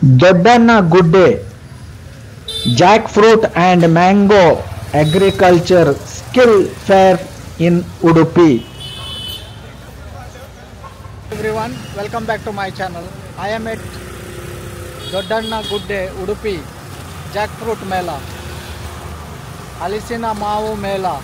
Doddanagude Jackfruit and Mango Agriculture Skill Fair in Udupi. Everyone, welcome back to my channel. I am at Doddanagude Udupi Jackfruit Mela, Alisina Mavu Mela.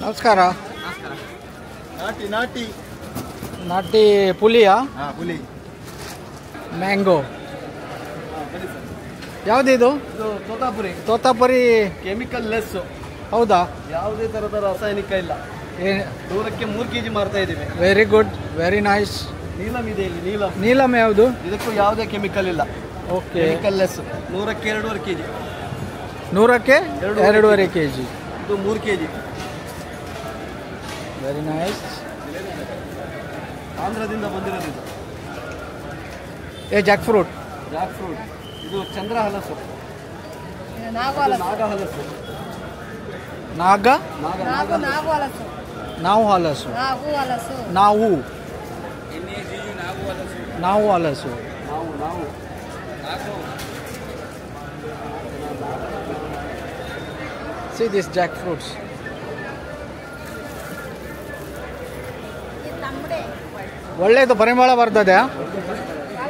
ನಮಸ್ಕಾರ. ನಾಟಿ ನಾಟಿ ನಾಟಿ ಪುಲಿಯಾ? ಪುಲಿ mango. ಯಾವುದಿದು? ಇದು Totapuri. Totapuri chemical less. ಹೌದಾ? ಯಾವುದೇ ತರದ ರಾಸಾಯನಿಕ ಇಲ್ಲ. 100ಕ್ಕೆ 3 kg ಮಾರ್ತಾ ಇದ್ದೀವಿ. Very good, very nice. Neelam ಇದೆ ಇಲ್ಲಿ, ನೀಲಂ. ನೀಲಂ ಯಾವುದು? ಇದಕ್ಕೂ ಯಾವುದೇ ಕೆಮಿಕಲ್ ಇಲ್ಲ. ಓಕೆ. Chemical less. 100ಕ್ಕೆ 2.5 kg. 100ಕ್ಕೆ 2.5 kg. ಇದು 3 kg. Very nice. ಆಂಧ್ರದಿಂದ ಬಂದಿರೋದು ಇದು. Jack fruit. Jack fruit. ಇದು ಚಂದ್ರ ಹಲಸು. ನಾಗ ಹಲಸು. ನಾಗ ನಾವು ಹಲಸು. ನಾವು ಹಲಸು. See this jackfruits. ಒಳ್ಳೆಯದು, ಪರಿಮಳ ಬರ್ತದೆ.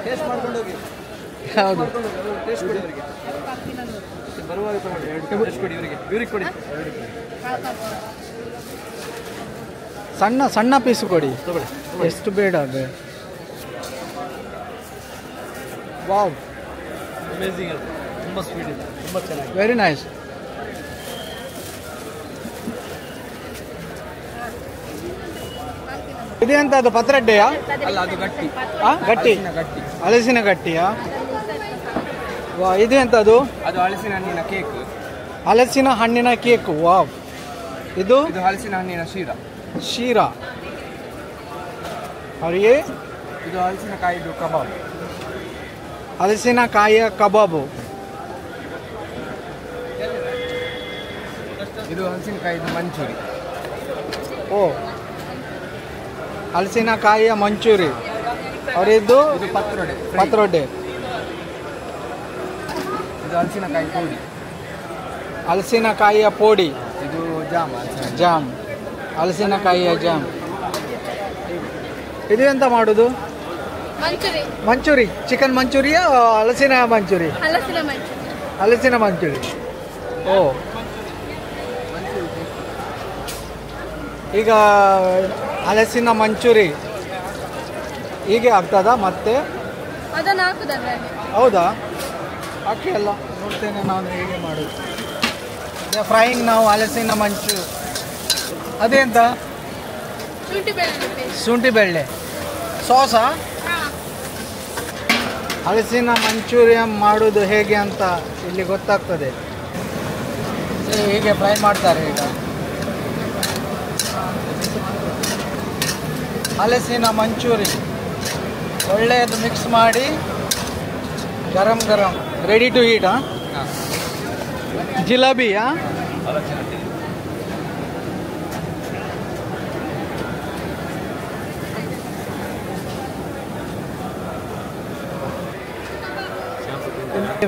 ಟೇಸ್ಟ್ ಮಾಡ್ಕೊಂಡು ಹೋಗಿ. ಹೌದು. ಟೇಸ್ಟ್ ಕೊಡಿ ಅವರಿಗೆ. ಬರುವಾಗ ಟೇಸ್ಟ್ ಕೊಡಿ ಇವರಿಗೆ ಕೊಡಿ. ಸಣ್ಣ ಸಣ್ಣ ಪೀಸು ಕೊಡಿ. ತಗೊಳ್ಳಿ. ಎಷ್ಟು ಬೇಡ ಅದು. ವಾವ್, ಅಮೇಜಿಂಗ್ ಅದು. ತುಂಬ ಸ್ವೀಟ್ ಇದೆ, ತುಂಬ ಚೆನ್ನಾಗಿದೆ. Very nice. ಇದೆಂತ ಅದು ಪತ್ರೊಡ್ಡೆಯಾ? ಅಲ್ಲ, ಅದು ಗಟ್ಟಿ. ಗಟ್ಟಿ ಗಟ್ಟಿ ಹಲಸಿನ ಗಟ್ಟಿಯಾ? ವಾ, ಇದೆಂತ ಅದು? ಅದು ಹಲಸಿನ ಹಣ್ಣಿನ ಕೇಕ್. ಹಲಸಿನ ಹಣ್ಣಿನ ಕೇಕ್. ವಾವ್. ಇದು ಹಲಸಿನ ಹಣ್ಣಿನ ಶೀರಾ. ಅವರಿಗೆ ಇದು ಹಲಸಿನಕಾಯಿದು ಕಬಾಬ್. ಹಲಸಿನಕಾಯಿಯ ಕಬಾಬು. ಇದು ಹಲಸಿನಕಾಯಿದು ಮಂಚೂರಿ. ಓ, ಹಲಸಿನಕಾಯಿಯ ಮಂಚೂರಿ. ಅವರಿದ್ದು ಇದು ಪತ್ರೊಡೆ. ಇದು ಹಲಸಿನಕಾಯಿ ಪುಡಿ. ಹಲಸಿನಕಾಯಿಯ ಪೋಡಿ. ಇದು ಜಾಮ್. ಹಲಸಿನಕಾಯಿಯ ಜಾಮ್. ಇದು ಎಂತ ಮಾಡೋದು? ಮಂಚೂರಿ. ಚಿಕನ್ ಮಂಚೂರಿಯ ಹಲಸಿನ ಮಂಚೂರಿ? ಹಲಸಿನ ಮಂಚೂರಿ. ಓ, ಈಗ ಹಲಸಿನ ಮಂಚೂರಿ ಹೀಗೆ ಆಗ್ತದ ಮತ್ತೆ? ಹೌದಾ? ಹಾಕಿ ಅಲ್ಲ, ನೋಡ್ತೇನೆ ನಾನು ಹೇಗೆ ಮಾಡೋದು. ಫ್ರೈಯಿಂಗ್ ನಾವು ಹಲಸಿನ ಮಂಚು. ಅದೆಂತ? ಶುಂಠಿ ಬೆಳ್ಳೆ ಸಾಸಾ? ಹಲಸಿನ ಮಂಚೂರಿಯಂ ಮಾಡೋದು ಹೇಗೆ ಅಂತ ಇಲ್ಲಿ ಗೊತ್ತಾಗ್ತದೆ. ಹೀಗೆ ಫ್ರೈ ಮಾಡ್ತಾರೆ. ಈಗ ಹಲಸಿನ ಮಂಚೂರಿ ಒಳ್ಳೆಯದು ಮಿಕ್ಸ್ ಮಾಡಿ ಗರಂ ರೆಡಿ ಟು ಈಟ್. ಜಿಲೇಬಿಯಾ?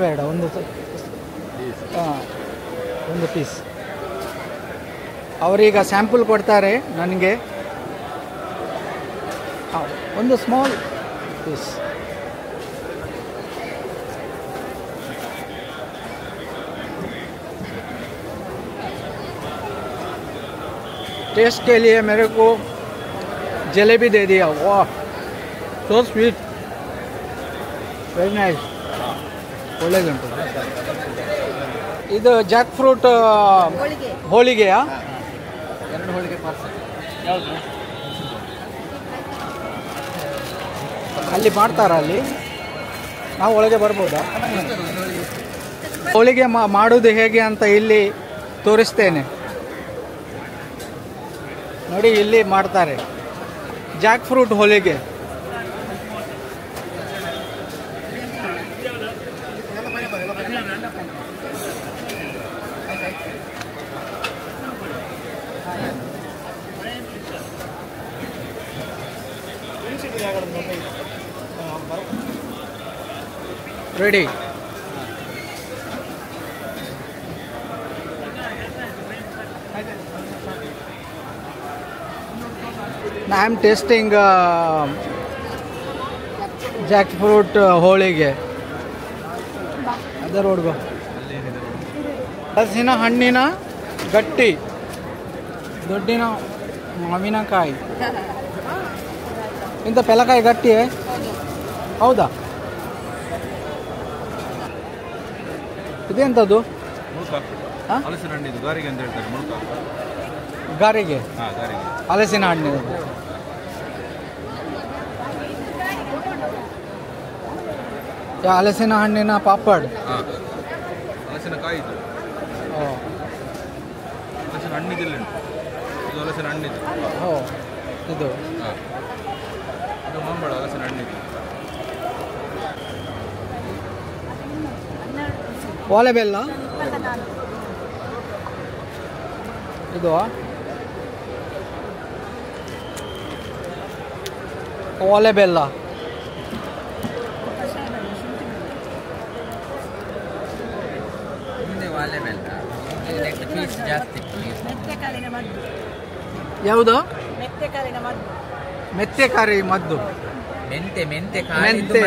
ಬೇಡ, ಒಂದು ಪೀಸ್. ಅವರೀಗ ಸ್ಯಾಂಪಲ್ ಕೊಡ್ತಾರೆ ನನಗೆ. ಒಂದು ಸ್ಮಾಲ್ ಪೀಸ್. टेस्ट के लिए मेरे को जलेबी दे दिया. वाह, सो स्वीट, ವೆರಿ ನೈಸ್. ಒಳ್ಳೆದುಂಟು. ಇದು ಜಾಕ್ ಫ್ರೂಟ್ ಹೋಳಿಗೆಯಾ? 2 ಹೋಳಿಗೆ ಪಾರ್ಸಲ್. ಯಾವುದು? ಅಲ್ಲಿ ಮಾಡ್ತಾರ? ಅಲ್ಲಿ ನಾವು ಒಳಗೆ ಬರ್ಬೋದಾ? ಹೋಳಿಗೆ ಮಾಡೋದು ಹೇಗೆ ಅಂತ ಇಲ್ಲಿ ತೋರಿಸ್ತೇನೆ ನೋಡಿ. ಇಲ್ಲಿ ಮಾಡ್ತಾರೆ Jack fruit holige. Ready. Now I am tasting jackfruit ಹೋಳಿಗೆ. ಅದರ ಹುಡುಗ ಹಲಸಿನ ಹಣ್ಣಿನ ಗಟ್ಟಿ ದೊಡ್ಡಿನ ಮಾವಿನಕಾಯಿ ಇಂಥ ಪೆಲಕಾಯಿ ಗಟ್ಟಿ ಹೌದಾ? ಇದೆಂಥದ್ದು? ಹಲಸಿನ ಹಣ್ಣಿದು ಗಾರಿಗೆ ಅಂತ ಹೇಳ್ತಾರೆ. ಗಾರಿಗೆ ಹಲಸಿನ ಹಣ್ಣಿನ ಹಲಸಿನ ಹಣ್ಣಿನ ಪಾಪಡ್. ಹಲಸಿನಕಾಯಿ ಇದು. ಹಲಸಿನ ಹಣ್ಣಿದಿಲ್ಲ, ಇದು ಹಲಸಿನ ಹಣ್ಣಿದು. ಇದು ಇದು ಮಂಬಳ ಹಲಸಿನ ಹಣ್ಣಿದು. ಓಲೆ ಬೆಲ್ಲ ಇದು. ಓಲೆ ಬೆಲ್ಲ ಯಾವುದು? ಮೆತ್ತೆ ಕಾರಿ ಮದ್ದು. ಮೆಂತೆ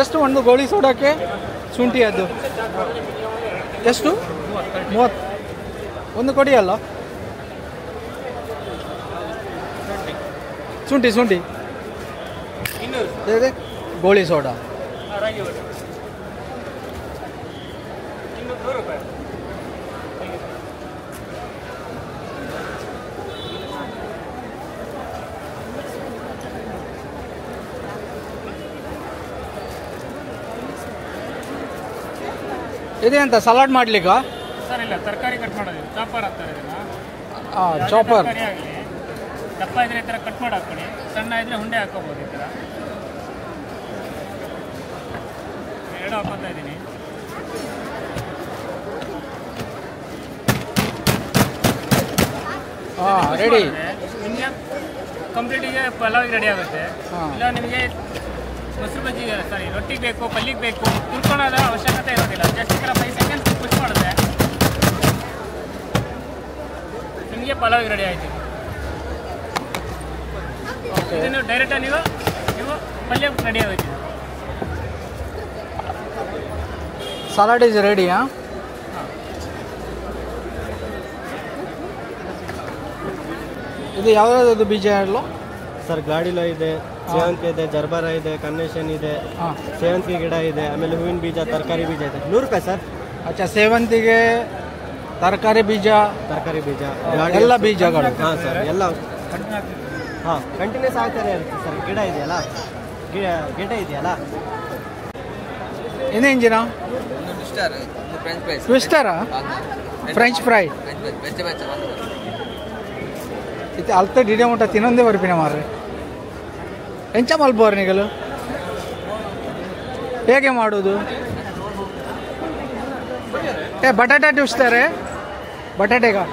ಎಷ್ಟು ಒಂದು ಗೋಳಿ ಸೋಡಕ್ಕೆ? ಶುಂಠಿ ಅದು ಎಷ್ಟು? 30 ಒಂದು ಕೊಡಿ ಅಲ್ಲ? ಶುಂಠಿ ಗೋಳಿ ಸೋಡಾ ಇದೆ ಅಂತ ಸಲಾಡ್ ಮಾಡ್ಲಿಕ್ಕ? ಸರ್ ಇಲ್ಲ, ತರಕಾರಿ ಕಟ್ ಮಾಡೋದು ಚಾಪರ್ ಆಗ್ತಾರೆ. ಚಾಪರ್ ದಪ್ಪ ಇದ್ರೆ ಈ ಥರ ಕಟ್ ಮಾಡಿ ಹಾಕ್ಕೊಳ್ಳಿ, ಸಣ್ಣ ಇದ್ರೆ ಹುಂಡೆ ಹಾಕೋಬೋದು. ಈ ಥರ ಎರಡು ಹಾಕೋತಾ ಇದ್ದೀನಿ. ರೆಡಿ. ನಿಮಗೆ ಕಂಪ್ಲೀಟಿಗೆ ಪಲಾವ್ ರೆಡಿ ಆಗುತ್ತೆ. ಇಲ್ಲ ನಿಮಗೆ ಮೊಸರು ಬಜ್ಜಿ ಸಾರಿ ರೊಟ್ಟಿಗೆ ಬೇಕು, ಪಲ್ಲಿಗೆ ಬೇಕು, ಕುರ್ಕೊಳ್ಳೋದ ಅವಶ್ಯಕತೆ ಇರೋದಿಲ್ಲ. ಜಸ್ಟ್ 5 ಸೆಕೆಂಡ್ಸ್ ಪುಷ್ ಮಾಡಿದ್ರೆ ನಿಮಗೆ ಪಲಾವ್ ರೆಡಿ ಆಯ್ತು. ಇದನ್ನು ಡೈರೆಕ್ಟಾಗಿ ನೀವು ಪಲ್ಯ ರೆಡಿ ಆಗುತ್ತೆ. Salad is ready. ಇದು ಯಾವ್ದು ಬೀಜ ಹೇಳಲು ಸರ್? ಗ್ಲಾಡಿಲೋ ಇದೆ, ಸೇವಂತಿಗೆ ಇದೆ, ಜರ್ಬಾರ ಇದೆ, ಕನ್ನೇಷನ್ ಇದೆ, ಸೇವಂತಿಗೆ ಗಿಡ ಇದೆ, ಆಮೇಲೆ ಹೂವಿನ ಬೀಜ, ತರಕಾರಿ ಬೀಜ ಇದೆ. 100 ರೂಪಾಯಿ ಸರ್. ಅಚ್ಚಾ, ಸೇವಂತಿಗೆ, ತರಕಾರಿ ಬೀಜ ಎಲ್ಲ ಬೀಜಗಳು. ಹಾಂ ಸರ್, ಎಲ್ಲ ಕಂಟಿನ್ಯೂಸ್ ಆಗ್ತಾನೆ ಇರುತ್ತೆ ಸರ್. ಗಿಡ ಇದೆಯಲ್ಲ, ಗಿಡ ಇದೆಯಲ್ಲ. ಏನು ಇಂಜಿನ? ಟ್ವಿಸ್ಟರಾ? ಫ್ರೆಂಚ್ ಫ್ರೈ ಇದು ಅಲ್ತ ಡಿಡೆ ಮುಟ್ಟ ತಿನ್ನೊಂದೇ ಬರ್ಪಿನ ಮಾರ್ರೆ. ಎಂಚ ಮಲ್ಬೋರ್ ನಿಗಲು ಹೇಗೆ ಮಾಡೋದು? बटाटा ट्विस्टर है, बटाटे का.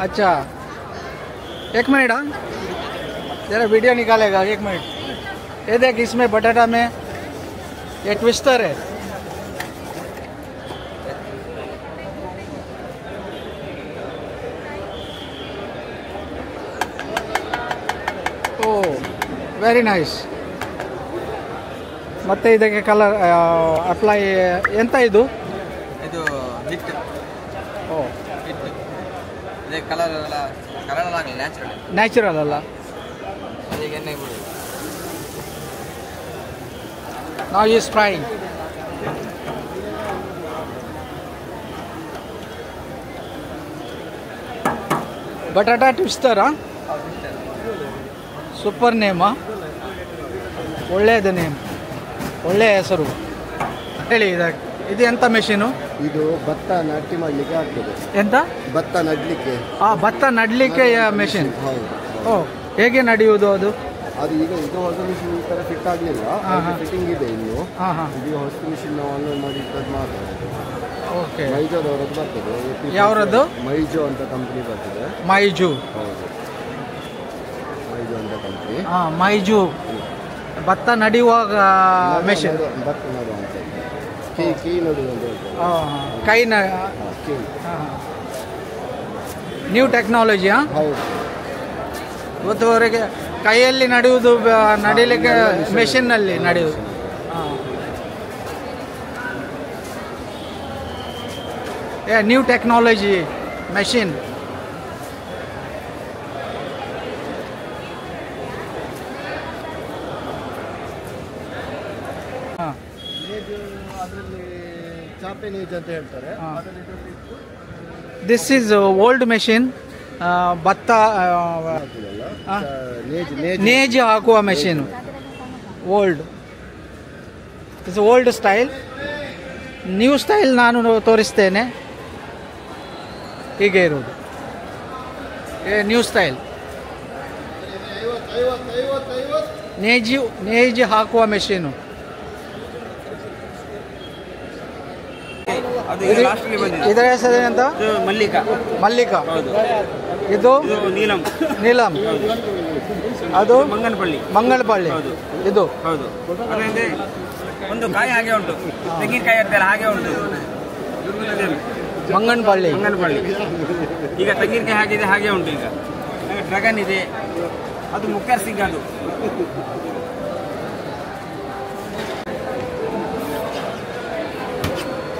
अच्छा, 1 मिनट. हाँ, जरा वीडियो निकालेगा 1 मिनट. ये देख, इसमें बटाटा में ये ट्विस्टर है. Oh, very nice. ಮತ್ತೆ ಇದಕ್ಕೆ ಕಲರ್ ಅಪ್ಲೈ ಎಂತ ಇದು? ಇದು ಹಿಟ್. ಓ, ಹಿಟ್. ಇದಕ್ಕೆ ಕಲರ್ ಆಗಲ್ಲ, ನ್ಯಾಚುರಲ್ ಅಲ್ಲ. ಅದಕ್ಕೆ ಎಣ್ಣೆ ಬಿಡು. Now he is frying. ಬಟಾಟಾ ಟ್ವಿಸ್ಟರಾ? ಸೂಪರ್ ನೇಮಾ, ಒಳ್ಳೆಯದು ನೇಮ್, ಒಳ್ಳೆಯ ಹೆಸರು. ಹೇಳಿ, ಇದು ಎಂಥ ಮೆಷಿನು? ಇದು ಭತ್ತ ನಾಟಿ ಮಾಡಲಿಕ್ಕೆ ಆಗ್ತದೆ. ಎಂತ? ಭತ್ತ ನಡ್ಲಿಕ್ಕೆ. ಭತ್ತ ನಡಲಿಕ್ಕೆ ಮೆಷಿನ್. ಹೌದು. ಓ, ಹೇಗೆ ನಡೆಯುವುದು ಅದು? ಅದು ಈಗ ಹೊಸ ಮಿಷಿನ್ ಈ ಥರ ಫಿಟ್ ಆಗಲಿಲ್ಲ, ಫಿಟ್ಟಿಂಗ್ ಇದೆ ಇನ್ನು. ಇದು ಹೊಸ ಮಿಷಿನ್ ನಾವು ಆನ್ಲೈನ್ ಮಾಡಿ ಇಟ್ಟದ್ದು ಮಾಡ್ತಾರೆ. ಓಕೆ. ಮೈಜೋದವರದ್ದು ಬರ್ತದೆ. ಯಾವ್ರದ್ದು? ಮೈಜೋ ಅಂತ ಕಂಪ್ನಿ ಬರ್ತದೆ. ಮೈಜು. ಹೌದು, ಮೈಜೋ ಅಂತ ಕಂಪ್ನಿ. ಮೈಜು ಭತ್ತ ನಡೆಯುವಾಗ ಮೆಷಿನ್. ಭತ್ತ ನಡುವಂತ ಕೈ ನಡುವಂತ ಕೈ ನ್ಯೂ ಟೆಕ್ನಾಲಜಿಯಾ? ಹೌದು. ಇವತ್ತುವರೆಗೆ ಕೈಯಲ್ಲಿ ನಡೆಯುವುದು ನಡೀಲಿಕ್ಕೆ ಮೆಷಿನ್ನಲ್ಲಿ ನಡೆಯುವುದು. New technology machine. ಅದರಲ್ಲಿ ಚಾಪೆ ನೇಜ್ ಅಂತ ಹೇಳ್ತಾರೆ. This is old machine. ಭತ್ತ ನೇಜ್ ಹಾಕುವ machine. Old it's old style. New style ನಾನು ತೋರಿಸ್ತೇನೆ. ಹೀಗೆ ಇರುವುದು ನ್ಯೂ ಸ್ಟೈಲ್. ನೇಜ್ ಹಾಕುವ ಮೆಷಿನು. ಇದರ ಹೆಸರೇನಂತ? ಮಲ್ಲಿಕ. ಇದು ನೀಲಂ. ಅದು ಮಂಗನಪಳ್ಳಿ. ಇದು ಒಂದು ಕಾಯಿ ಹಾಗೆ ಉಂಟು, ತೆಂಗಿನಕಾಯಿ ಇರ್ತಲ್ಲ ಹಾಗೆ ಉಂಟು. ಮಂಗನಪಳ್ಳಿ. ಈಗ ತೆಂಗಿನಕಾಯಿ ಹಾಗಿದೆ ಹಾಗೆ ಉಂಟು. ಈಗ ಡ್ರ್ಯಾಗನ್ ಇದೆ, ಅದು ಮುಖ್ಯರ್ ಸಿಂಗ್. ಅದು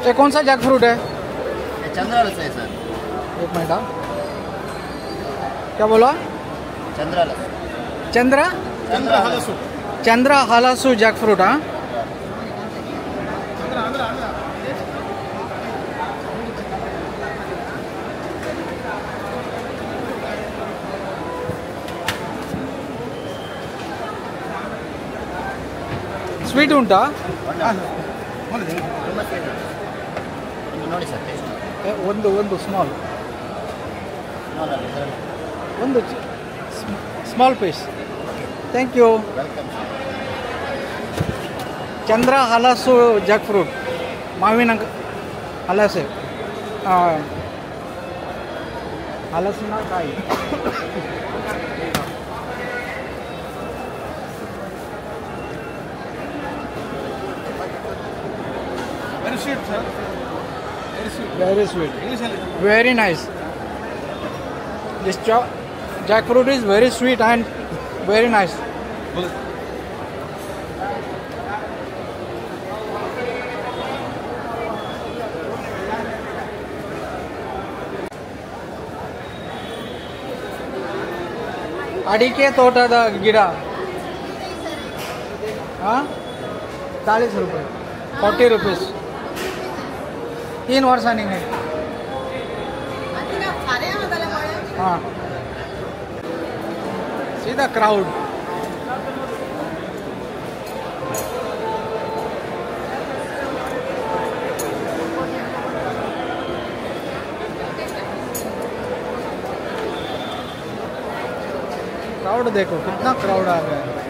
ये कौन सा जैक फ्रूट है? चंद्रालस है सर. एक मिनट. क्या बोला? चंद्रालस. Chandra Halasu jackfruit. हाँ, ಸ್ವೀಟ್ ಉಂಟಾ? ನೋಡಿ ಸರ್, ಒಂದು ಸ್ಮಾಲ್, ಒಂದು small piece. Thank you. Chandra Halasu jackfruit, ಮಾವಿನ ಹಲಸೆ, ಹಲಸಿನ ಕಾಯಿ. Very sweet sir. Very sweet. Very nice. This jackfruit is very sweet and very nice. ಅಡಿಕೆ ತೋಟದ ಗಿಡ 40 रुपये, 40 रुपीस. 3 वर्ष नहीं है. हाँ, सीधा क्राउड. क्राउड देखो कितना क्राउड आ गया है.